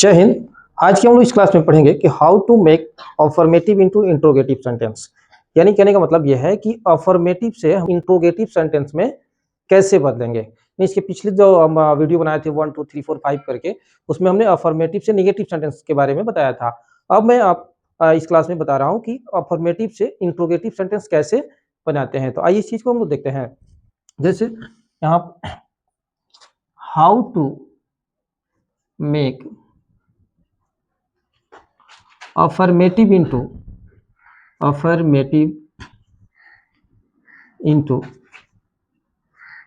जय हिंद। आज के हम लोग इस क्लास में पढ़ेंगे कि how to make affirmative into interrogative sentence. यानी कहने का मतलब यह है कि अफर्मेटिव से हम इंट्रोगेटिव सेंटेंस में कैसे बदलेंगे। इसके पिछले जो हम वीडियो बनाए थे 1 2 3 4 5 करके, उसमें हमने अफर्मेटिव से निगेटिव सेंटेंस के बारे में बताया था। अब मैं आप इस क्लास में बता रहा हूँ कि अफर्मेटिव से इंट्रोगेटिव सेंटेंस कैसे बनाते हैं। तो आइए इस चीज को हम लोग देखते हैं। जैसे यहाँ how to make affirmative into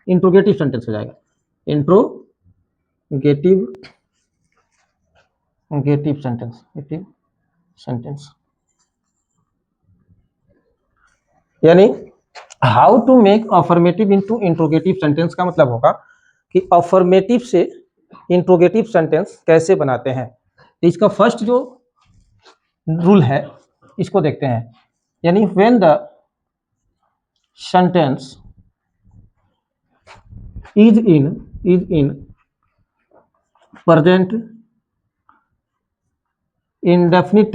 interrogative sentence हो जाएगा। इंट्रोगेटिव सेंटेंस यानी how to make affirmative into interrogative sentence का मतलब होगा कि अफर्मेटिव से इंट्रोगेटिव सेंटेंस कैसे बनाते हैं। तो इसका फर्स्ट जो रूल है इसको देखते हैं। यानी when the sentence is in present indefinite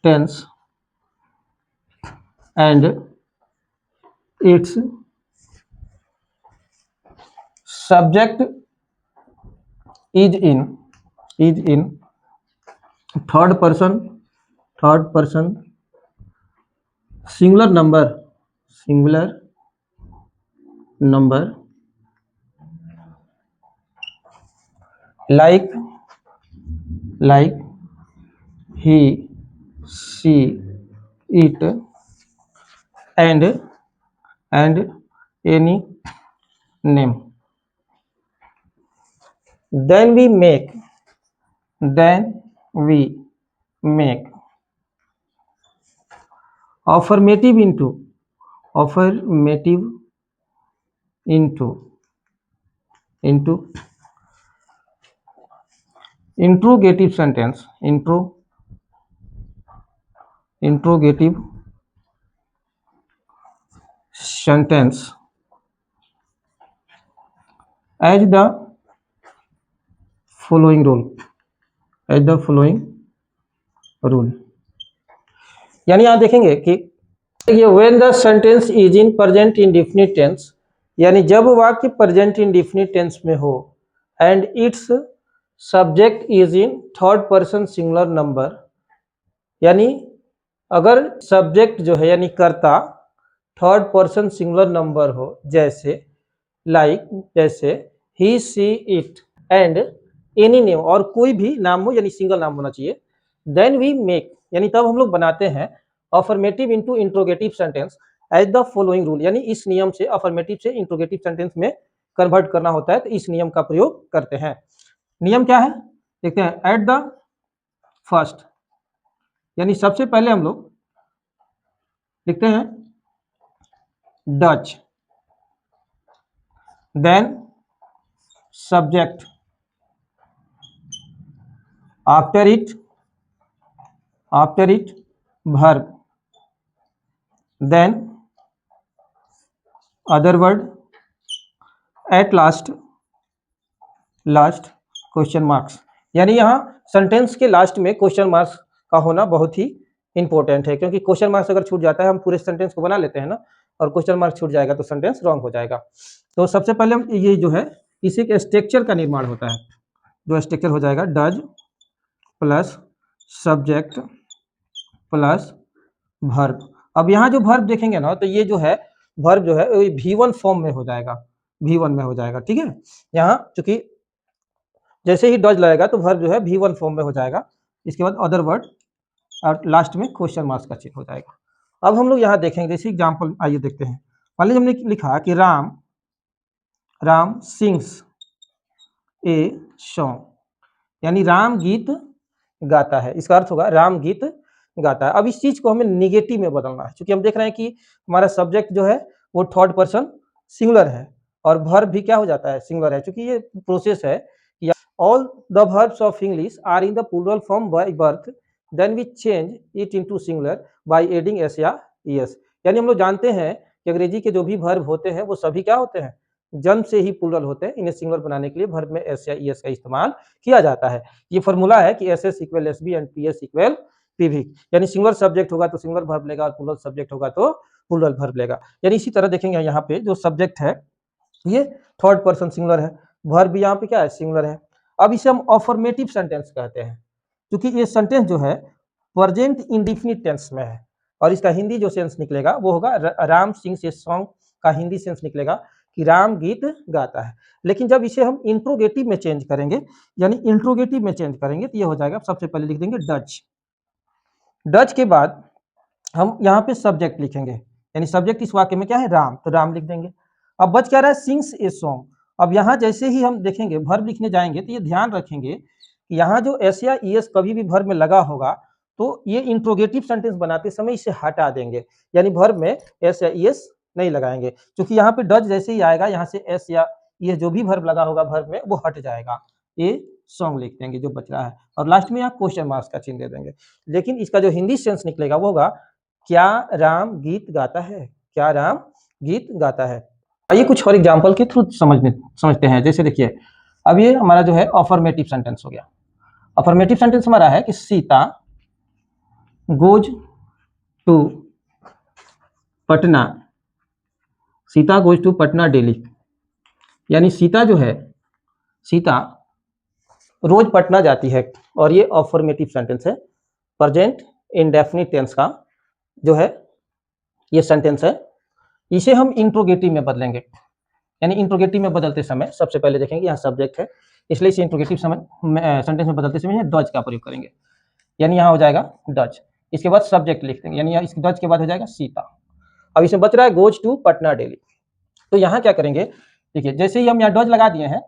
tense and its subject is in third person singular number like he, she, it and any name, then we make affirmative into interrogative sentence as the following rule. यानी यहां देखेंगे कि when the sentence is in present indefinite tense, यानी जब वाक्य present indefinite tense में हो and its subject is in third person singular number, यानी अगर सब्जेक्ट जो है यानी कर्ता थर्ड पर्सन सिंगुलर नंबर हो, जैसे जैसे ही, सी, इट एंड एनी नेम, और कोई भी नाम हो यानी सिंगल नाम होना चाहिए, देन वी मेक, यानी तब हम लोग बनाते हैं affirmative into interrogative sentence as the following rule. यानी इस नियम से अफर्मेटिव से इंट्रोगेटिव सेंटेंस में कन्वर्ट करना होता है, तो इस नियम का प्रयोग करते हैं। नियम क्या है देखते हैं। एट द फर्स्ट, यानी सबसे पहले हम लोग लिखते हैं does, then subject, after it verb, then other word, at last question marks. यानी यहाँ सेंटेंस के लास्ट में क्वेश्चन मार्क्स का होना बहुत ही इंपॉर्टेंट है, क्योंकि क्वेश्चन मार्क्स अगर छूट जाता है, हम पूरे सेंटेंस को बना लेते हैं ना, और क्वेश्चन मार्क्स छूट जाएगा तो सेंटेंस रॉन्ग हो जाएगा। तो सबसे पहले हम ये जो है इसी के स्ट्रक्चर का निर्माण होता है, जो स्ट्रक्चर हो जाएगा does plus subject plus verb. अब यहाँ जो वर्ब देखेंगे ना, तो ये जो है वर्ब जो है V1 फॉर्म में हो जाएगा, ठीक है। यहाँ चूंकि जैसे ही डज लगेगा तो वर्ब जो है V1 फॉर्म में हो जाएगा, इसके बाद अदर वर्ड और लास्ट में क्वेश्चन मार्क्स का चिन्ह हो जाएगा। अब हम लोग यहाँ देखेंगे, जैसे एग्जाम्पल आइए देखते हैं। मान लीजिए हमने लिखा कि राम सिंग्स ए सॉन्ग, यानी राम गीत गाता है, इसका अर्थ होगा राम गीत गाता है। अब इस चीज को हमें निगेटिव में बदलना है, क्योंकि हम देख रहे हैं कि हमारा सब्जेक्ट जो है वो थर्ड पर्सन सिंगुलर है और वर्ब भी क्या हो जाता है, सिंगुलर है। क्योंकि ये प्रोसेस है कि all the verbs of English are in the plural form by birth, then we change it into singular by adding S या एस। यानी हम लोग जानते हैं कि अंग्रेजी के जो भी वर्ब होते हैं वो सभी क्या होते हैं, जन्म से ही प्लूरल होते हैं, इन्हें सिंगुलर बनाने के लिए वर्ब में एस या ईएस का इस्तेमाल किया जाता है। ये फॉर्मूला है कि S S equal S B and P S equal P V, यानी सिंगुलर सब्जेक्ट होगा तो सिंगुलर वर्ब लेगा और प्लूरल सब्जेक्ट होगा तो प्लूरल वर्ब लेगा। यानी इसी तरह देखेंगे यहाँ पे जो सब्जेक्ट है ये थर्ड पर्सन सिंगुलर है, वर्ब भी यहाँ पे क्या है सिंगुलर है। अब इसे हम अफर्मेटिव सेंटेंस कहते हैं, क्योंकि ये सेंटेंस जो है प्रेजेंट इंडिफिनिट टेंस में है और इसका हिंदी जो सेंस निकलेगा वो होगा राम सिंह ए सॉन्ग का हिंदी सेंस निकलेगा कि राम गीत गाता है। लेकिन जब इसे हम इंट्रोगेटिव में चेंज करेंगे, यानी इंट्रोगेटिव में चेंज करेंगे तो ये हो जाएगा, सबसे पहले लिख देंगे डच। डच के बाद हम यहाँ पे सब्जेक्ट लिखेंगे, यानी सब्जेक्ट इस वाक्य में क्या है राम, तो राम लिख देंगे। अब बच क्या रहा है सिंग्स ए सॉन्ग। अब यहाँ जैसे ही हम देखेंगे वर्ब लिखने जाएंगे तो ये ध्यान रखेंगे कि यहाँ जो एस या ईएस कभी भी वर्ब में लगा होगा तो ये इंट्रोगेटिव सेंटेंस बनाते समय इसे हटा देंगे, यानी वर्ब में एस या ईएस नहीं लगाएंगे। क्योंकि यहाँ पे डच जैसे ही आएगा यहाँ से एस या ईएस जो भी वर्ब लगा होगा वर्ब में वो हट जाएगा, ये सॉन्ग लिख देंगे जो बच रहा है और लास्ट में यहाँ क्वेश्चन मार्क्स का चिन्ह दे देंगे। लेकिन इसका जो हिंदी सेंस निकलेगा वो होगा क्या राम गीत गाता है, क्या राम गीत गाता है। आइए कुछ और एग्जांपल के थ्रू समझते हैं। जैसे देखिए अब ये हमारा जो है अफर्मेटिव सेंटेंस हो गया। अफर्मेटिव सेंटेंस हमारा है कि Sita goes to Patna, Sita goes to Patna daily, यानी सीता जो है सीता रोज पटना जाती है और ये अफर्मेटिव सेंटेंस है, प्रेजेंट इंडेफिनिट टेंस का जो है ये सेंटेंस है। इसे हम इंट्रोगेटिव में बदलेंगे, यानी इंट्रोगेटिव में बदलते समय सबसे पहले देखेंगे यहाँ सब्जेक्ट है, इसलिए इसे इंट्रोगेटिव सेंटेंस में बदलते समय डच का प्रयोग करेंगे, यानी यहाँ हो जाएगा डच। इसके बाद सब्जेक्ट लिख देंगे, यानी इस डच के बाद हो जाएगा सीता। अब इसमें बच रहा है गोज टू पटना डेली, तो यहाँ क्या करेंगे देखिए जैसे ही हम यहाँ डच लगा दिए हैं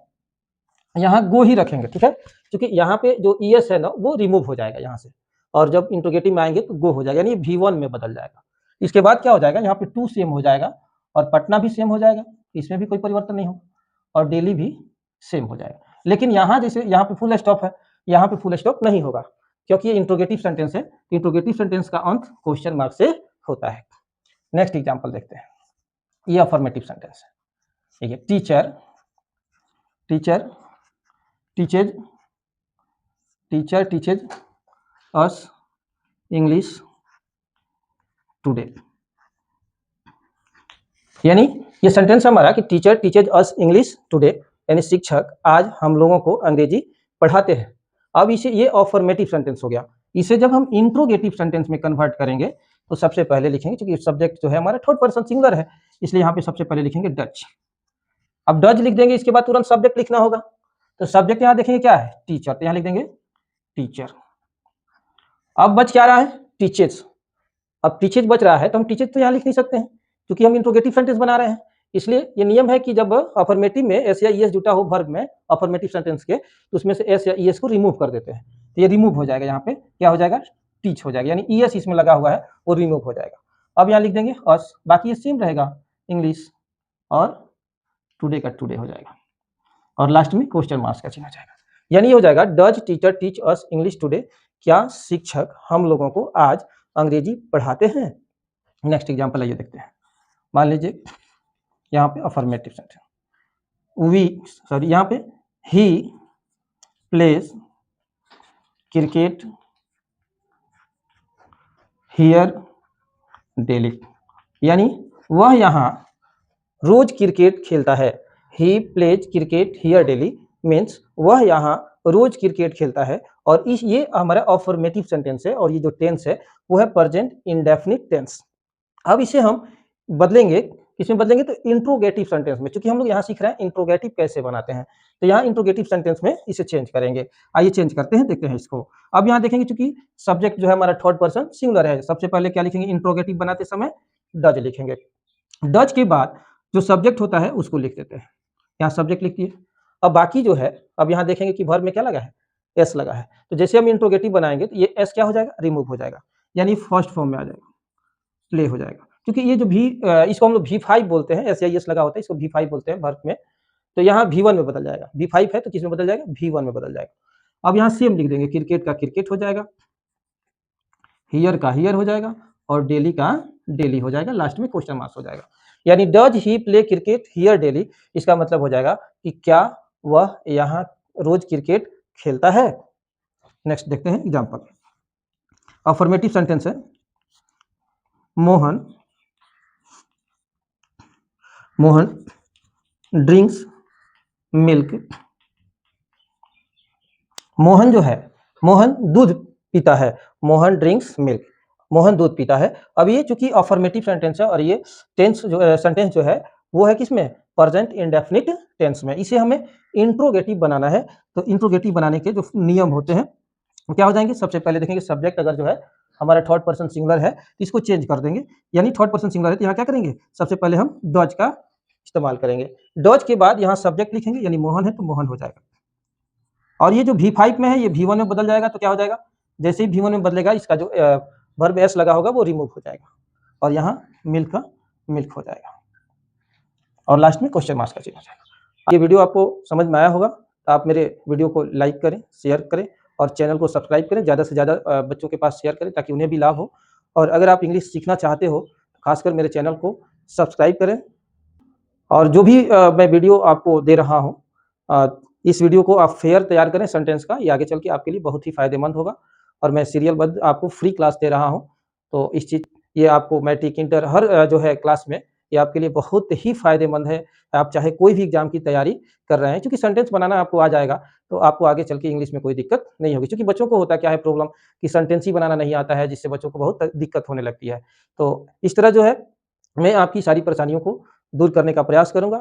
यहाँ गो ही रखेंगे, ठीक है, क्योंकि यहाँ पे जो ईएस है ना वो रिमूव हो जाएगा यहाँ से और जब इंट्रोगेटिव में आएंगे तो गो हो जाएगा, यानी V1 में बदल जाएगा। इसके बाद क्या हो जाएगा यहाँ पे टू सेम हो जाएगा और पटना भी सेम हो जाएगा, इसमें भी कोई परिवर्तन नहीं होगा और डेली भी सेम हो जाएगा। लेकिन यहाँ जैसे यहाँ पे फुल स्टॉप है, यहाँ पे फुल स्टॉप नहीं होगा क्योंकि ये इंट्रोगेटिव सेंटेंस है, इंट्रोगेटिव सेंटेंस का अंत क्वेश्चन मार्क से होता है। नेक्स्ट एग्जाम्पल देखते हैं, ये अफर्मेटिव सेंटेंस है। ठीक है, teacher teacher teaches teacher teaches us English today, यानी ये सेंटेंस हमारा कि teacher teaches us English today, यानी शिक्षक आज हम लोगों को अंग्रेजी पढ़ाते हैं। अब इसे ये अफर्मेटिव सेंटेंस हो गया। इसे जब हम इंट्रोगेटिव सेंटेंस में कन्वर्ट करेंगे तो सबसे पहले लिखेंगे, क्योंकि सब्जेक्ट जो है हमारा थर्ड पर्सन सिंगुलर है इसलिए यहाँ पे सबसे पहले लिखेंगे डच। अब डच लिख देंगे, इसके बाद तुरंत सब्जेक्ट लिखना होगा, तो सब्जेक्ट यहाँ देखेंगे क्या है टीचर, तो यहाँ लिख देंगे टीचर। अब बच क्या रहा है टीचेज, अब टीचेज बच रहा है तो हम टीचेज तो यहाँ लिख नहीं सकते हैं क्योंकि हम इंट्रोगेटिव सेंटेंस बना रहे हैं। इसलिए ये नियम है कि जब अफर्मेटिव में एस या ईएस जुटा हो वर्ब में अफर्मेटिव सेंटेंस के, तो उसमें से एस या ईएस को रिमूव कर देते हैं, तो ये रिमूव हो जाएगा, यहाँ पे क्या हो जाएगा टीच हो जाएगा, यानी ईएस इसमें लगा हुआ है वो रिमूव हो जाएगा। अब यहाँ लिख देंगे अस, बाकी ये सेम रहेगा इंग्लिश और टुडे का टुडे हो जाएगा और लास्ट में क्वेश्चन मार्क्स का चिन्ह हो जाएगा, यानी हो जाएगा Dutch teacher teach us English today, क्या शिक्षक हम लोगों को आज अंग्रेजी पढ़ाते हैं। नेक्स्ट एग्जांपल आइए देखते हैं। मान लीजिए यहाँ पे अफर्मेटिव सेंटेंस यहाँ पे he plays cricket here daily, यानी वह यहाँ रोज क्रिकेट खेलता है। He plays cricket here daily means वह यहाँ रोज क्रिकेट खेलता है और ये हमारा अफर्मेटिव सेंटेंस है और ये जो टेंस है वो है प्रेजेंट इंडेफिनिट टेंस। अब इसे हम बदलेंगे, किसमें बदलेंगे तो इंट्रोगेटिव सेंटेंस में, क्योंकि हम लोग यहाँ सीख रहे हैं इंट्रोगेटिव कैसे बनाते हैं, तो यहाँ इंट्रोगेटिव सेंटेंस में इसे चेंज करेंगे। आइए चेंज करते हैं, देखते हैं इसको। अब यहाँ देखेंगे चूंकि सब्जेक्ट जो है हमारा थर्ड पर्सन सिंगुलर है, सबसे पहले क्या लिखेंगे इंट्रोगेटिव बनाते समय डच लिखेंगे। डच के बाद जो सब्जेक्ट होता है उसको लिख देते हैं, यहाँ सब्जेक्ट लिख दिए। अब बाकी जो है, अब यहाँ देखेंगे कि वर्ब में क्या लगा है एस लगा है, तो जैसे हम इंट्रोगेटिव बनाएंगे तो ये एस क्या हो जाएगा रिमूव हो जाएगा, यानी फर्स्ट फॉर्म में आ जाएगा, प्ले हो जाएगा। क्योंकि ये जो भी इसको हम लोग V5 बोलते हैं, एस या एस लगा होता है इसको V5 बोलते हैं वर्ब में, तो यहाँ V1 में बदल जाएगा, V5 है तो किस में बदल जाएगा V1 में बदल जाएगा। अब यहाँ सेम लिख देंगे, क्रिकेट का क्रिकेट हो जाएगा, हियर का हियर हो जाएगा और डेली का डेली हो जाएगा, लास्ट में क्वेश्चन मार्क्स हो जाएगा। यानी does he play cricket here daily, इसका मतलब हो जाएगा कि क्या वह यहाँ रोज क्रिकेट खेलता है। नेक्स्ट देखते हैं एग्जाम्पल। अफर्मेटिव सेंटेंस है, मोहन मोहन ड्रिंक्स मिल्क। मोहन जो है, मोहन दूध पीता है, मोहन ड्रिंक्स मिल्क, मोहन दूध पीता है। अब ये चूंकि अफर्मेटिव सेंटेंस है और ये टेंस जो सेंटेंस जो है वो है किसमें, प्रेजेंट इंडेफिनिट टेंस में। इसे हमें इंट्रोगेटिव बनाना है। तो इंट्रोगेटिव बनाने के जो नियम होते हैं वो क्या हो जाएंगे, सबसे पहले देखेंगे सब्जेक्ट अगर जो है हमारा थर्ड पर्सन सिंगुलर है तो इसको चेंज कर देंगे, यानी थर्ड पर्सन सिंगुलर है तो यहाँ क्या करेंगे, सबसे पहले हम डज का इस्तेमाल करेंगे। डज के बाद यहाँ सब्जेक्ट लिखेंगे, यानी मोहन है तो मोहन हो जाएगा। और ये जो V5 में है ये V1 में बदल जाएगा तो क्या हो जाएगा, जैसे ही V1 में बदलेगा इसका जो वर्ब एस लगा होगा वो रिमूव हो जाएगा और यहाँ मिल्क का मिल्क हो जाएगा और लास्ट में क्वेश्चन मार्क्स का चिन्ह हो जाएगा। ये वीडियो आपको समझ में आया होगा तो आप मेरे वीडियो को लाइक करें, शेयर करें और चैनल को सब्सक्राइब करें, ज़्यादा से ज़्यादा बच्चों के पास शेयर करें ताकि उन्हें भी लाभ हो। और अगर आप इंग्लिश सीखना चाहते हो खासकर मेरे चैनल को सब्सक्राइब करें। और जो भी मैं वीडियो आपको दे रहा हूँ, इस वीडियो को आप फेयर तैयार करें सेंटेंस का, ये आगे चल के आपके लिए बहुत ही फायदेमंद होगा। और मैं सीरियलबद्ध आपको फ्री क्लास दे रहा हूँ, तो इस चीज़ ये आपको मैट्रिक इंटर हर जो है क्लास में ये आपके लिए बहुत ही फायदेमंद है। आप चाहे कोई भी एग्जाम की तैयारी कर रहे हैं, क्योंकि सेंटेंस बनाना आपको आ जाएगा तो आपको आगे चल के इंग्लिश में कोई दिक्कत नहीं होगी। क्योंकि बच्चों को होता क्या है प्रॉब्लम कि सेंटेंस ही बनाना नहीं आता है, जिससे बच्चों को बहुत दिक्कत होने लगती है। तो इस तरह जो है मैं आपकी सारी परेशानियों को दूर करने का प्रयास करूँगा।